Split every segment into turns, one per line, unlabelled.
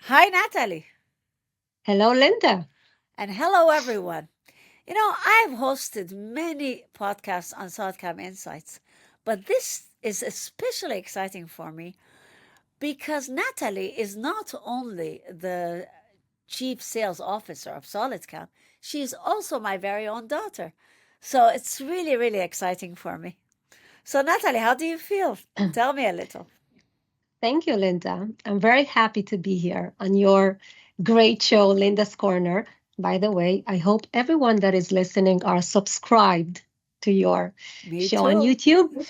Hi, Natalie.
Hello, Linda.
And hello, everyone. I've hosted many podcasts on SolidCAM Insights, but this is especially exciting for me because Natalie is not only the chief sales officer of SolidCAM, she's also my very own daughter. So it's really, really exciting for me. So, Natalie, how do you feel? Tell me a little.
Thank you, Linda. I'm very happy to be here on your great show, Linda's Corner. By the way, I hope everyone that is listening are subscribed to your
Me
show on
too.
YouTube.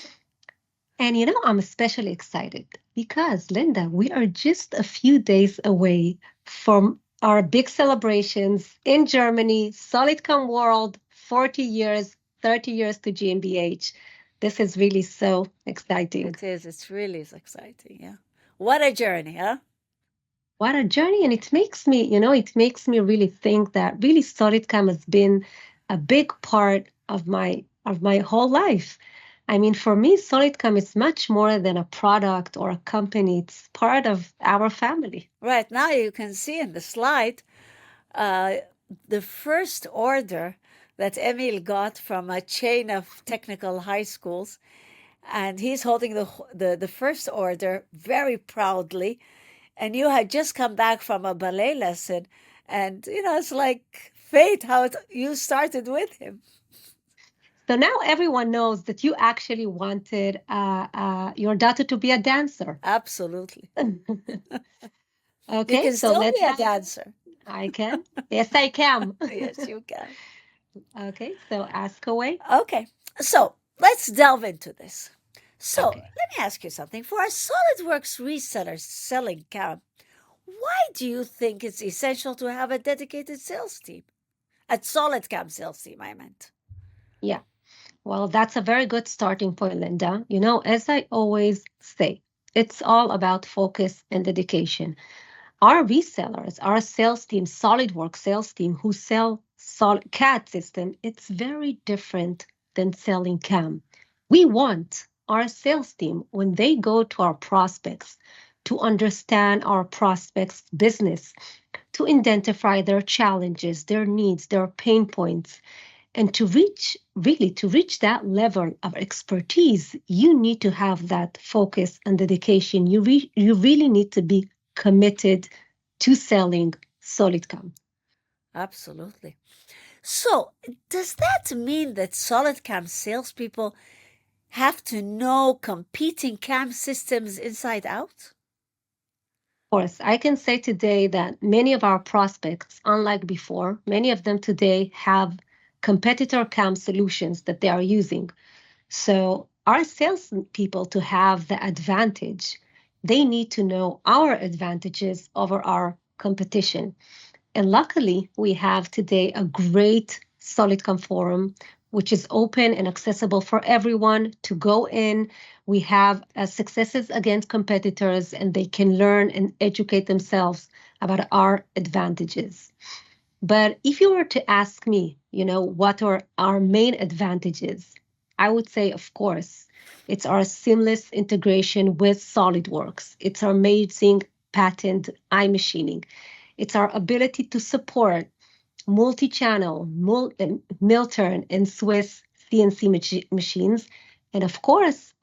And I'm especially excited because, Linda, we are just a few days away from our big celebrations in Germany, SolidCAM World, 40 years, 30 years to GmbH. This is really so exciting.
It is. It's really exciting. Yeah. What a journey, huh?
What a journey. And it makes me really think that really SolidCAM has been a big part of my whole life. I mean, for me, SolidCAM is much more than a product or a company. It's part of our family.
Right now, you can see in the slide uh, the first order that Emil got from a chain of technical high schools, and he's holding the first order very proudly. And you had just come back from a ballet lesson, and it's like fate how you started with him.
So now everyone knows that you actually wanted your daughter to be a dancer.
Absolutely, you
Okay,
can
so
still
let's
be a
have.
dancer.
I can. Yes, I can.
Yes, you can.
Okay, so ask away.
Okay, so let's delve into this. So
Okay.
let me ask you something. For a SolidWorks reseller selling CAM, why do you think it's essential to have a dedicated sales team? A SolidCAM sales team, I meant.
Yeah. Well, that's a very good starting point, Linda. As I always say, it's all about focus and dedication. Our resellers, our sales team, SolidWorks sales team who sell CAD system, it's very different than selling CAM. We want our sales team, when they go to our prospects, to understand our prospects' business, to identify their challenges, their needs, their pain points, and to reach that level of expertise, you need to have that focus and dedication. You really need to be committed to selling SolidCAM.
Absolutely. So, does that mean that SolidCAM salespeople have to know competing CAM systems inside out?
Of course, I can say today that many of our prospects, unlike before, many of them today have competitor CAM solutions that they are using. So our salespeople, to have the advantage, they need to know our advantages over our competition. And luckily, we have today a great SolidCom forum, which is open and accessible for everyone to go in. We have successes against competitors, and they can learn and educate themselves about our advantages. But if you were to ask me, what are our main advantages? I would say, of course, it's our seamless integration with SolidWorks. It's our amazing patent iMachining. It's our ability to support multi-channel, Miltern, and Swiss CNC machines. And of course,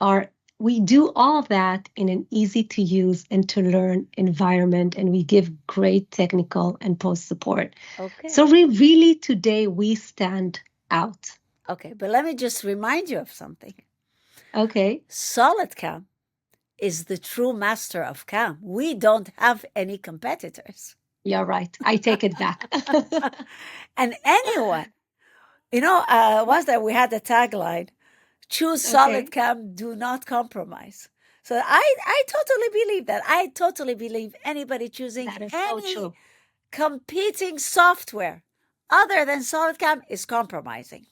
we do all that in an easy to use and to learn environment, and we give great technical and post support.
Okay.
So we really today stand out.
Okay, but let me just remind you of something.
Okay,
SolidCAM is the true master of CAM. We don't have any competitors.
you're right. I take it back.
And anyone, once that we had the tagline, choose
Okay,
SolidCAM, do not compromise. So I totally believe that. I totally believe anybody choosing
that is so
any
true.
competing software other than SolidCAM is compromising.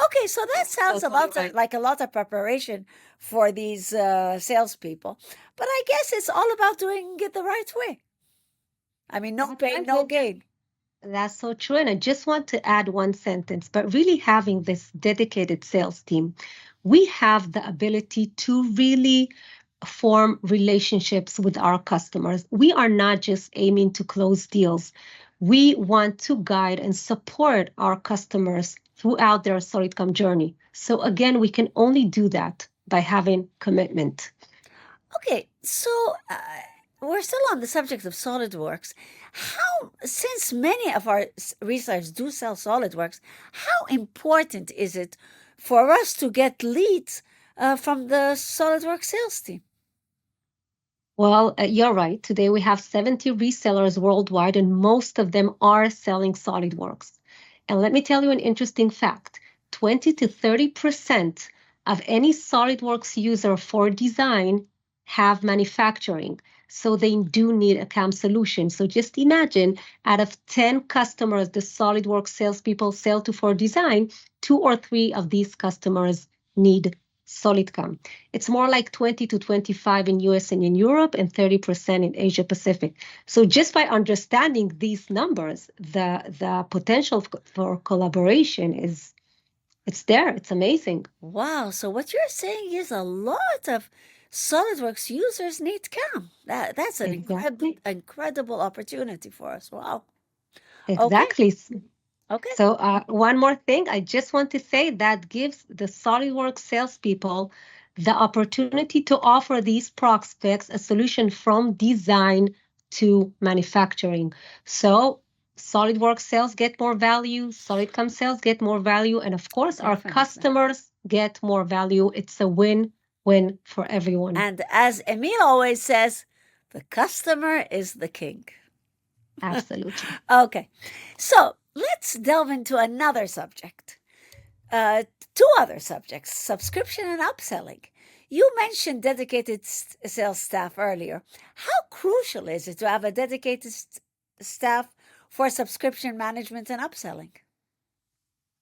Okay, so that
That's
sounds
totally
about
right.
like a lot of preparation for these salespeople. But I guess it's all about doing it the right way. I mean, no
That's
pain,
right,
no
Linda.
gain.
That's so true. And I just want to add one sentence, but really having this dedicated sales team, we have the ability to really form relationships with our customers. We are not just aiming to close deals. We want to guide and support our customers throughout their SolidCAM journey. So again, we can only do that by having commitment.
Okay, so we're still on the subject of SolidWorks. Since many of our resellers do sell SolidWorks, how important is it for us to get leads from the SolidWorks sales team?
Well, you're right. Today we have 70 resellers worldwide, and most of them are selling SolidWorks. And let me tell you an interesting fact. 20 to 30% of any SolidWorks user for design have manufacturing. So they do need a CAM solution. So just imagine out of 10 customers the SolidWorks salespeople sell to for design, 2 or 3 of these customers need SolidCAM. It's more like 20 to 25 in US and in Europe and 30% in Asia Pacific. So just by understanding these numbers, the potential for collaboration it's there. It's amazing.
Wow, so what you're saying is a lot of SolidWorks users need CAM. That's an
Exactly.
incredible opportunity for us. Wow. Okay,
Exactly.
okay.
So one more thing, I just want to say that gives the SolidWorks salespeople the opportunity to offer these prospects a solution from design to manufacturing. So SolidWorks sales get more value, SolidCAM sales get more value, and of course our
Definitely.
customers get more value. It's a win-win for everyone.
And as Emil always says, the customer is the king.
Absolutely.
Okay, so let's delve into another subject. Two other subjects, subscription and upselling. You mentioned dedicated sales staff earlier. How crucial is it to have a dedicated staff for subscription management and upselling?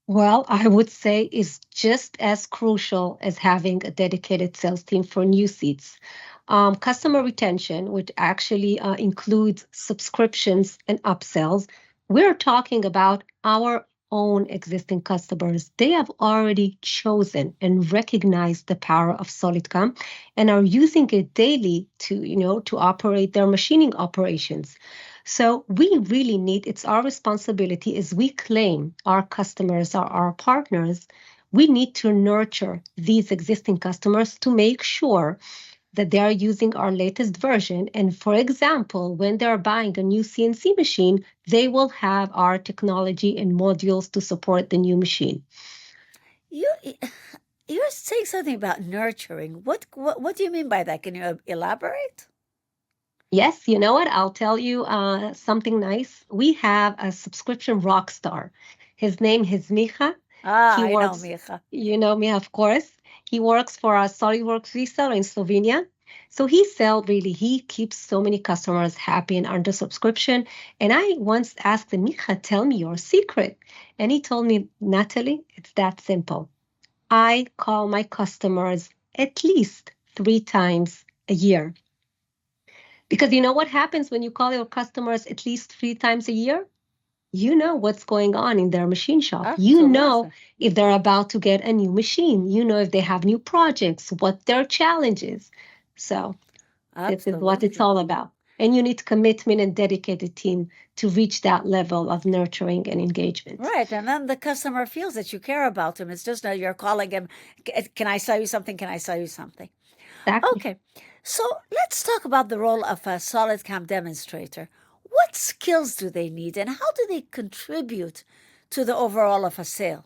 Well, I would say is just as crucial as having a dedicated sales team for new seats. Customer retention, which actually includes subscriptions and upsells, we're talking about our own existing customers. They have already chosen and recognized the power of SolidCAM and are using it daily to operate their machining operations. So we really need, it's our responsibility as we claim our customers are our partners, we need to nurture these existing customers to make sure that they are using our latest version. And for example, when they're buying a new CNC machine, they will have our technology and modules to support the new machine.
You're saying something about nurturing. What do you mean by that? Can you elaborate?
Yes, you know what? I'll tell you something nice. We have a subscription rock star. His name is Micha.
Ah,
He
I know,
works,
Micha.
you know me, of course. He works for a SolidWorks reseller in Slovenia. So he keeps so many customers happy and under subscription. And I once asked him, Micha, tell me your secret. And he told me, Natalie, it's that simple. I call my customers at least 3 times a year. Because you know what happens when you call your customers at least 3 times a year? You know what's going on in their machine shop. You know
Absolutely.
if they're about to get a new machine. You know if they have new projects, what their challenges. So this is what it's
Absolutely.
all about. And you need commitment and dedicated team to reach that level of nurturing and engagement.
Right. And then the customer feels that you care about him. It's just that you're calling him, can I sell you something? Can I sell you something?
Exactly.
Okay. So let's talk about the role of a SolidCAM demonstrator. What skills do they need and how do they contribute to the overall of a sale?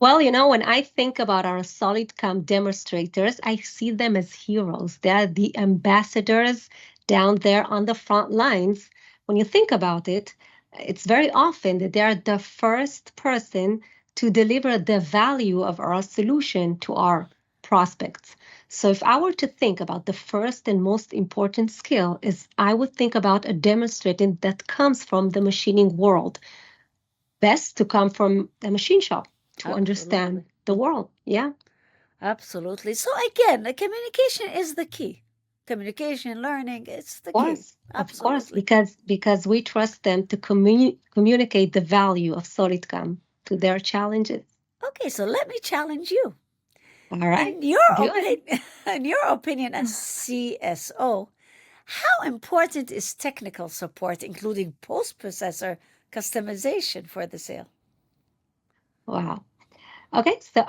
Well, when I think about our SolidCAM demonstrators, I see them as heroes. They're the ambassadors down there on the front lines. When you think about it, it's very often that they're the first person to deliver the value of our solution to our prospects. So if I were to think about the first and most important skill is I would think about a demonstrator that comes from the machining world. Best to come from a machine shop to understand
Absolutely.
the world. Yeah,
Absolutely. So again, the communication is the key. Communication, learning, it's the key.
of course,
Absolutely.
because we trust them to communicate the value of SolidCAM to their challenges.
Okay, so let me challenge you.
All right.
In your
Good.
opinion, in your opinion as CSO, how important is technical support, including post-processor customization for the sale?
Wow. Okay, so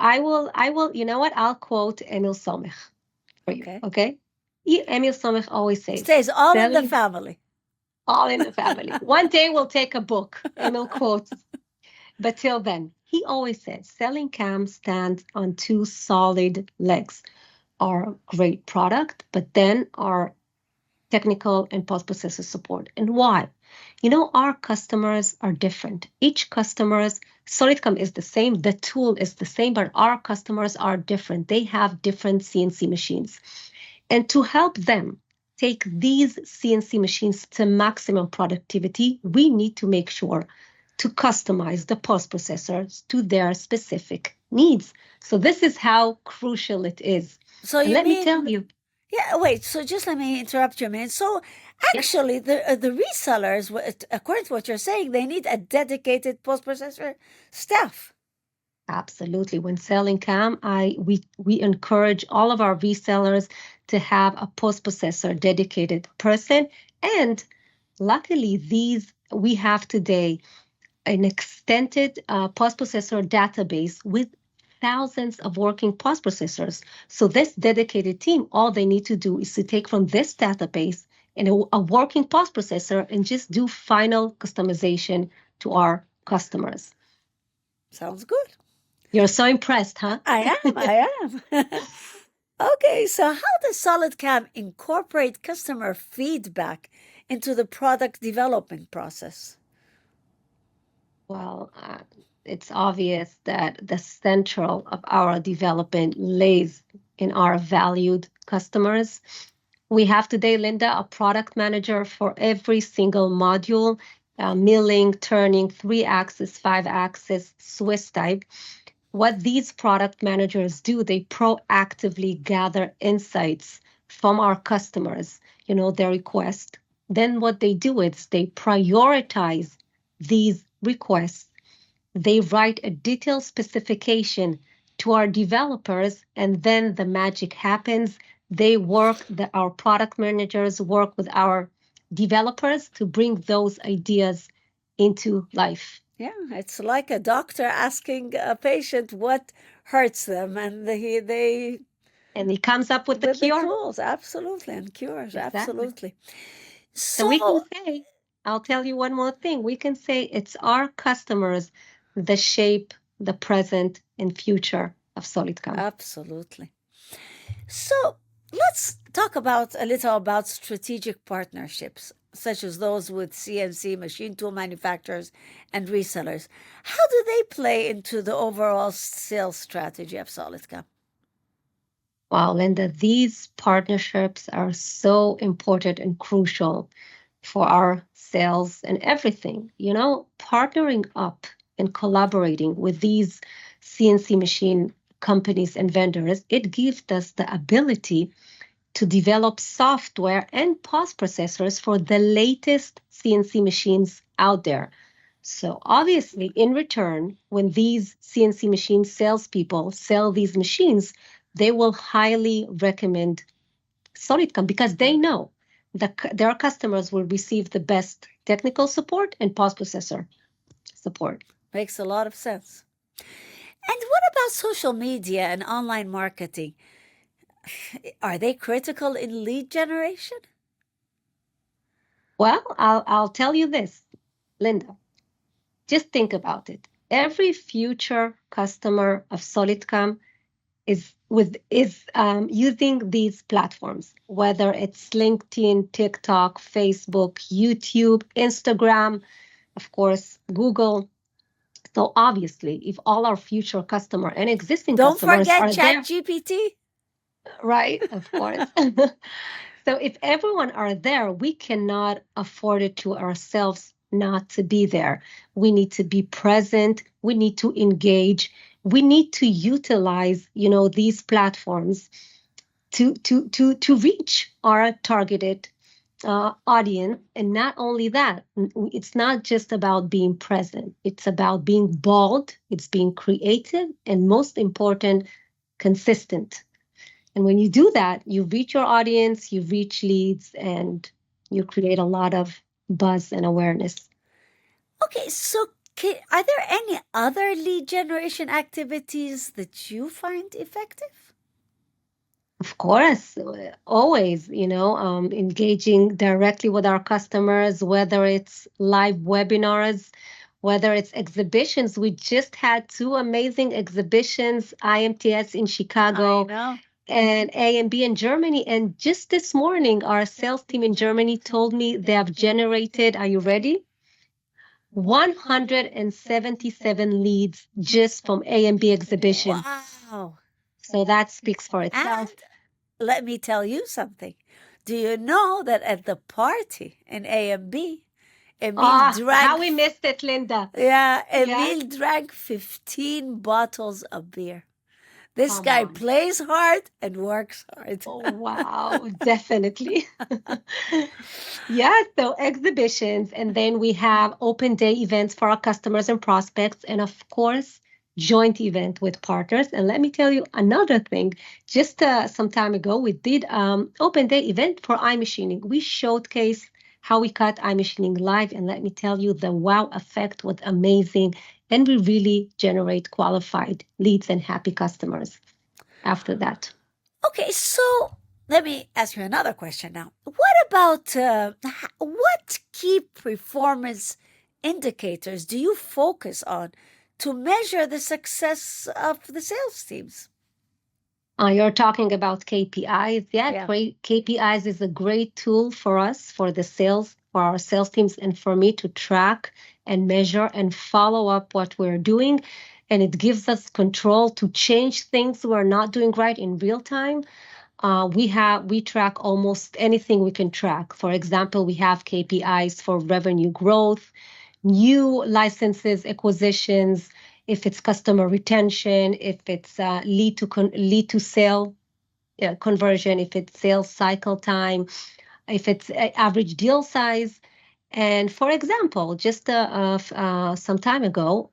you know what? I'll quote Emil Somekh for you.
Okay.
Okay. Emil Somekh always says,
Stays all in the
selling
family.
all in the family. One day we'll take a book, Emil quotes. But till then, he always says, selling cam stands on two solid legs. Our great product, but then our technical and post-processor support. And why? You know, our customers are different. Each customer's SolidCAM is the same, the tool is the same, but our customers are different. They have different CNC machines. And to help them take these CNC machines to maximum productivity, we need to make sure to customize the post processors to their specific needs. So this is how crucial it is.
So
And
you
let me
mean,
tell you,
yeah, wait, so just let me interrupt you a minute. So
yes,
actually, the resellers, according to what you're saying, they need a dedicated post-processor staff.
absolutely. When selling CAM, we encourage all of our resellers to have a post processor dedicated person. And luckily, these we have today an extended post processor database with thousands of working post processors. So this dedicated team, all they need to do is to take from this database and a working post processor and just do final customization to our customers.
Sounds good.
You're so impressed, huh?
I am. Okay, so how does SolidCAM incorporate customer feedback into the product development process?
Well, it's obvious that the central of our development lays in our valued customers. We have today, Linda, a product manager for every single module, milling, turning, 3-axis, 5-axis, Swiss type. What these product managers do, they proactively gather insights from our customers, their request. Then what they do is they prioritize these requests. They write a detailed specification to our developers, and then the magic happens. Our product managers work with our developers to bring those ideas into life.
Yeah, it's like a doctor asking a patient what hurts them, and they
And he comes up with the
with the
cure.
tools, absolutely, and cures,
Exactly.
absolutely.
So we can
So,
say, I'll tell you one more thing. We can say it's our customers that shape the present and future of SolidCAM.
absolutely. So, let's talk about a little about strategic partnerships, such as those with CNC machine tool manufacturers and resellers. How do they play into the overall sales strategy of SolidCAM?
Wow, Linda, these partnerships are so important and crucial for our sales and everything. Partnering up and collaborating with these CNC machine companies and vendors, it gives us the ability to develop software and post processors for the latest CNC machines out there. So obviously, in return, when these CNC machine salespeople sell these machines, they will highly recommend SolidCAM because they know that their customers will receive the best technical support and post processor support.
Makes a lot of sense. And what about social media and online marketing? Are they critical in lead generation?
Well, I'll tell you this, Linda. Just think about it. Every future customer of SolidCAM is using these platforms, whether it's LinkedIn, TikTok, Facebook, YouTube, Instagram, of course, Google. So obviously, if all our future customer and existing
Don't
customers
forget
are
Chat
there,
GPT.
right? Of course. So if everyone are there, we cannot afford it to ourselves not to be there. We need to be present. We need to engage. We need to utilize, these platforms to reach our targeted audience. And not only that, it's not just about being present. It's about being bold. It's being creative, and most important, consistent. And when you do that, you reach your audience, you reach leads, and you create a lot of buzz and awareness.
Okay, so are there any other lead generation activities that you find effective?
Of course, always, engaging directly with our customers, whether it's live webinars, whether it's exhibitions. We just had two amazing exhibitions, IMTS in
I
Chicago
know.
and A&B in Germany. And just this morning, our sales team in Germany told me they have generated, are you ready? 177 leads just from A&B exhibition.
Wow.
So that speaks for
And
itself.
let me tell you something. Do you know that at the party in A and B, Emil
How
drank,
we missed it, Linda.
yeah,
Yeah,
Emil drank 15 bottles of beer. This
come
guy
on.
plays hard and works hard.
Oh, wow, definitely. Yeah, so exhibitions, and then we have open day events for our customers and prospects, and of course, joint event with partners. And let me tell you another thing. Just some time ago, we did open day event for iMachining. We showcased how we cut iMachining live, and let me tell you, the wow effect was amazing, and we really generate qualified leads and happy customers after that.
Okay, so let me ask you another question now. What about what key performance indicators do you focus on to measure the success of the sales teams?
You're talking about KPIs. Yeah,
Yeah.
great. KPIs is a great tool for us, for the sales, for our sales teams, and for me to track and measure and follow up what we're doing. And it gives us control to change things we're not doing right in real time. We track almost anything we can track. For example, we have KPIs for revenue growth, new licenses acquisitions, if it's customer retention, if it's lead to sale conversion, if it's sales cycle time, if it's average deal size. And for example, just some time ago,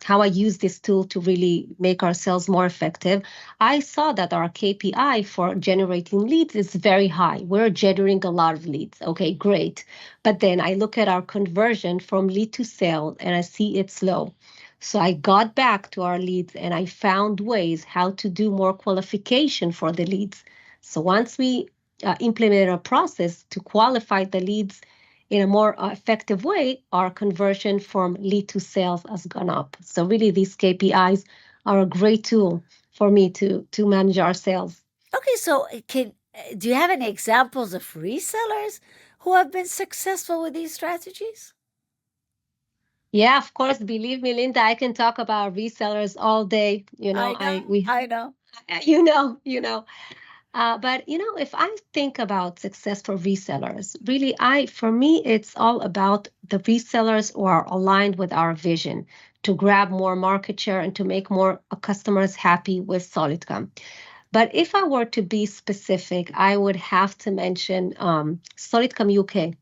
how I use this tool to really make our sales more effective, I saw that our KPI for generating leads is very high. We're generating a lot of leads. Okay, great. But then I look at our conversion from lead to sale and I see it's low. So I got back to our leads and I found ways how to do more qualification for the leads. So once we implemented a process to qualify the leads in a more effective way, our conversion from lead to sales has gone up. So really, these KPIs are a great tool for me to manage our sales.
Okay, so do you have any examples of resellers who have been successful with these strategies?
Yeah, of course. Believe me, Linda, I can talk about resellers all day.
I know, I know.
You know. But if I think about success for resellers, really, for me, it's all about the resellers who are aligned with our vision to grab more market share and to make more customers happy with SolidCAM. But if I were to be specific, I would have to mention SolidCAM UK,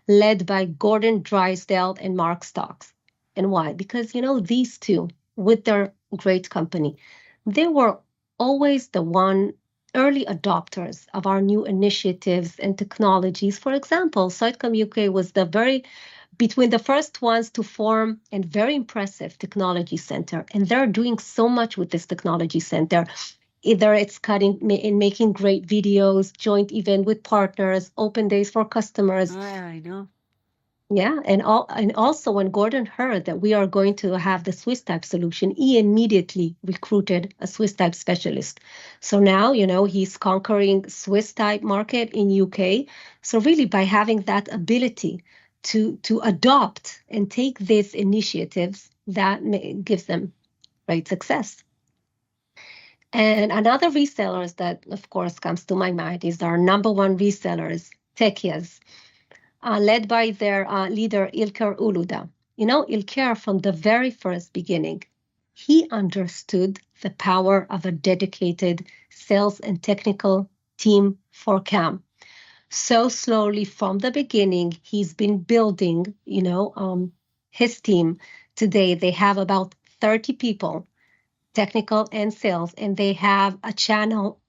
led by Gordon Drysdale and Mark Stocks. And why? Because these two, with their great company, they were always the one early adopters of our new initiatives and technologies. For example, SolidCAM UK was between the first ones to form a very impressive technology center, and they're doing so much with this technology center. Either it's cutting and making great videos, joint event with partners, open days for customers.
I know.
Yeah, and also when Gordon heard that we are going to have the Swiss type solution, he immediately recruited a Swiss type specialist. So now, he's conquering Swiss type market in UK. So really by having that ability to adopt and take these initiatives, that gives them great success. And another resellers that, of course, comes to my mind is our number one resellers, Techias, led by their leader, Ilker Uluda. Ilker, from the very first beginning, he understood the power of a dedicated sales and technical team for CAM. So slowly from the beginning, he's been building, his team. Today, they have about 30 people technical and sales, and they have a channel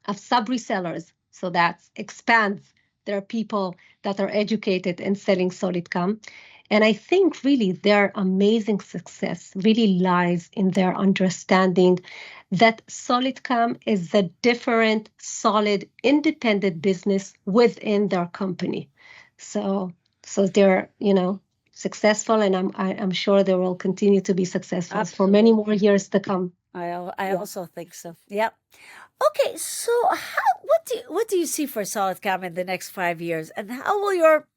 of sub-resellers. So that expands their people that are educated in selling SolidCAM. And I think really their amazing success really lies in their understanding that SolidCAM is a different, solid, independent business within their company. So, so they're, successful, and I'm sure they will continue to be successful for many more years to come.
I
Yeah.
also think so. Yep. Okay, so what do you see for SolidCAM in the next 5 years, and how will your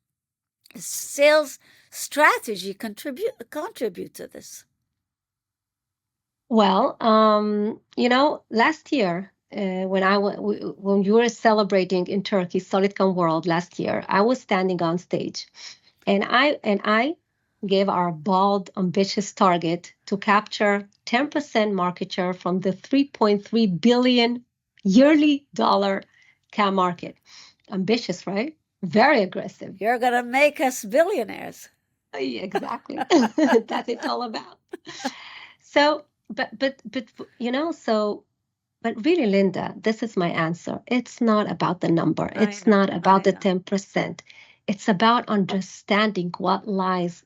sales strategy contribute to this?
Well, last year, when you were celebrating in Turkey SolidCAM World last year, I was standing on stage, and I gave our bold, ambitious target to capture 10% market share from the 3.3 billion yearly dollar CAM market. Ambitious, right? Very aggressive.
You're gonna make us billionaires.
Exactly. That's it's all about. So, but really, Linda, this is my answer. It's not about the number.
I
It's
know,
not about
I
the
know.
10%. It's about understanding what lies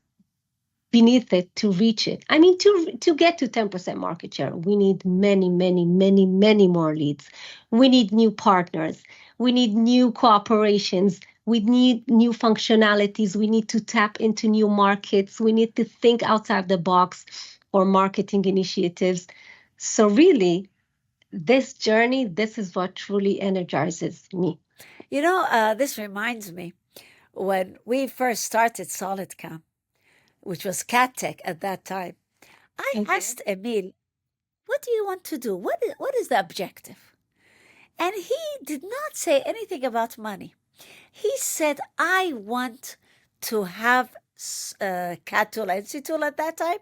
beneath it to reach it. I mean, to get to 10% market share, we need many, many, many, many more leads. We need new partners. We need new cooperations. We need new functionalities. We need to tap into new markets. We need to think outside the box for marketing initiatives. So really, this journey, this is what truly energizes me.
This reminds me when we first started SolidCAM, which was CAT Tech at that time. I asked Emil, "What do you want to do? What is the objective?" And he did not say anything about money. He said, "I want to have CAD tool, NC tool at that time,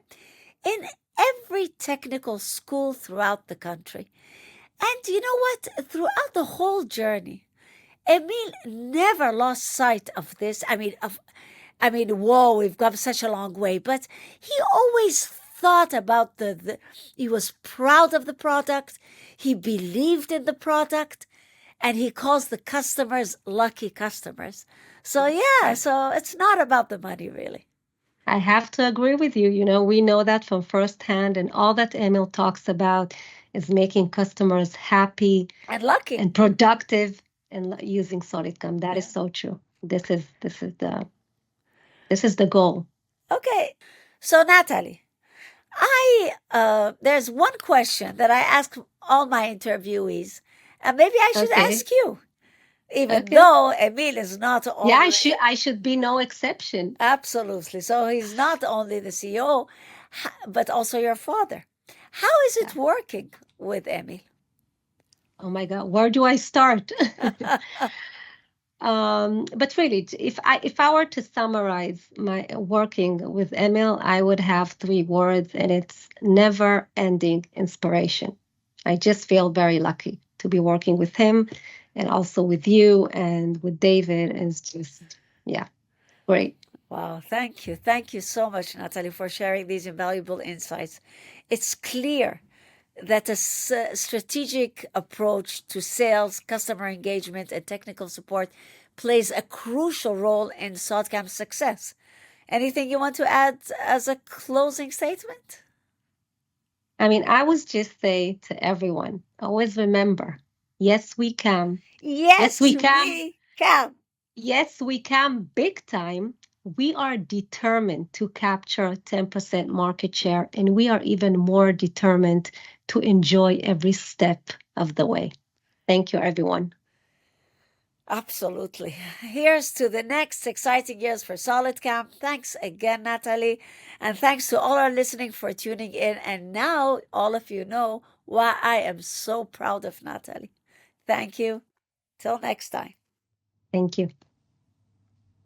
in every technical school throughout the country." And you know what? Throughout the whole journey, Emil never lost sight of this. Whoa, we've come such a long way. But he always thought about he was proud of the product. He believed in the product, and he calls the customers lucky customers. So yeah, so it's not about the money really.
I have to agree with you. We know that from firsthand, and all that Emil talks about is making customers happy
And lucky.
and productive and using SolidCAM. That is so true. This is the goal.
Okay. So Natalie, there's one question that I ask all my interviewees, and maybe I should ask you, even though Emil is not only.
Yeah, I should be no exception.
Absolutely. So he's not only the CEO, but also your father. How is it working with Emil?
Oh my God, where do I start? But really, if I were to summarize my working with Emil, I would have 3 words, and it's never-ending inspiration. I just feel very lucky to be working with him, and also with you and with David. It's just, yeah, great.
Wow, thank you. Thank you so much, Natalie, for sharing these invaluable insights. It's clear that a strategic approach to sales, customer engagement, and technical support plays a crucial role in SolidCAM's success. Anything you want to add as a closing statement?
I would just say to everyone, always remember, yes, we can.
Yes,
we can.
We can.
Yes, we can big time. We are determined to capture 10% market share, and we are even more determined to enjoy every step of the way. Thank you, everyone.
Absolutely. Here's to the next exciting years for SolidCAM. Thanks again, Natalie. And thanks to all our listening for tuning in. And now all of you know why I am so proud of Natalie. Thank you. Till next time.
Thank you.